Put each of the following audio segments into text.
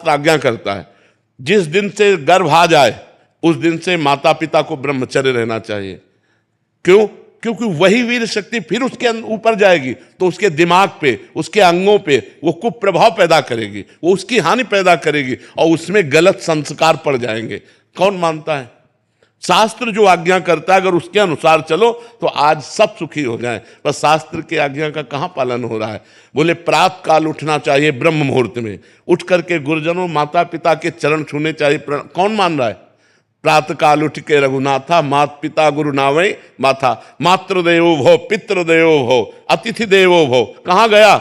शास्त्र आज्ञा करता है, जिस दिन से गर्भ आ जाए उस दिन से माता पिता को ब्रह्मचर्य रहना चाहिए। क्यों? क्योंकि वही वीर शक्ति फिर उसके ऊपर जाएगी तो उसके दिमाग पे, उसके अंगों पे वो कुप्रभाव पैदा करेगी, वो उसकी हानि पैदा करेगी और उसमें गलत संस्कार पड़ जाएंगे। कौन मानता है? शास्त्र जो आज्ञा करता है अगर उसके अनुसार चलो तो आज सब सुखी हो जाएं। पर शास्त्र की आज्ञा का कहाँ पालन हो रहा है? बोले प्रातः काल उठना चाहिए, ब्रह्म मुहूर्त में उठ करके गुरुजनों माता पिता के चरण छूने चाहिए। कौन मान रहा है? प्रातः काल उठ के रघुनाथा, मात पिता गुरु नावै माथा, मातृदेवो भव पितृदेवो भव अतिथि देवो भव। कहाँ गया?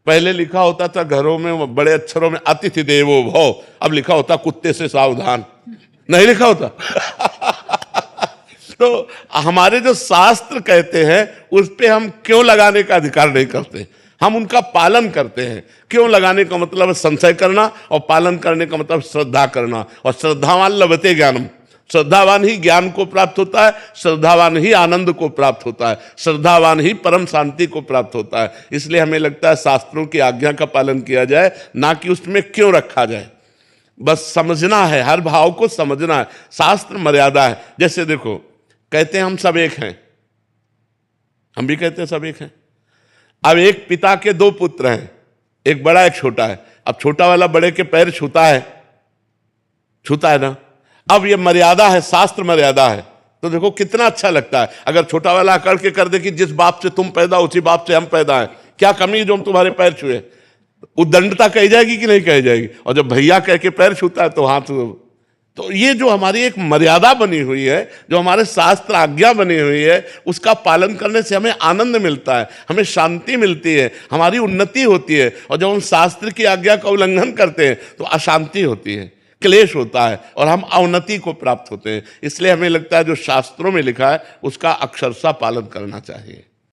पहले लिखा होता था घरों में बड़े अक्षरों में अतिथि देवो भव, अब लिखा होता कुत्ते से सावधान, नहीं लिखा होता। तो हमारे जो शास्त्र कहते हैं उस पे हम क्यों लगाने का अधिकार नहीं करते? हम उनका पालन करते हैं। क्यों लगाने का मतलब है संशय करना और पालन करने का मतलब श्रद्धा करना। और श्रद्धावान लभते ज्ञानम, श्रद्धावान ही ज्ञान को प्राप्त होता है, श्रद्धावान ही आनंद को प्राप्त होता है, श्रद्धावान ही परम शांति को प्राप्त होता है। इसलिए हमें लगता है शास्त्रों की आज्ञा का पालन किया जाए, ना कि उसमें क्यों रखा जाए। बस समझना है, हर भाव को समझना है। शास्त्र मर्यादा है। जैसे देखो, कहते हैं हम सब एक हैं, हम भी कहते हैं सब एक हैं। अब एक पिता के दो पुत्र हैं, एक बड़ा एक छोटा है। अब छोटा वाला बड़े के पैर छूता है, छूता है ना। अब ये मर्यादा है, शास्त्र मर्यादा है। तो देखो कितना अच्छा लगता है अगर छोटा वाला अकड़ के कर दे कि जिस बाप से तुम पैदा उसी बाप से हम पैदा हैं, क्या कमी है जो हम तुम्हारे पैर छुए? उद्दंडता कही जाएगी कि नहीं कही जाएगी? और जब भैया कह के पैर छूता है तो हाथ। तो ये जो हमारी एक मर्यादा बनी हुई है, जो हमारे शास्त्र आज्ञा बनी हुई है, उसका पालन करने से हमें आनंद मिलता है, हमें शांति मिलती है, हमारी उन्नति होती है। और जब हम शास्त्र की आज्ञा का उल्लंघन करते हैं तो अशांति होती है, क्लेश होता है और हम अवनति को प्राप्त होते हैं। इसलिए हमें लगता है जो शास्त्रों में लिखा है उसका अक्षरशः पालन करना चाहिए।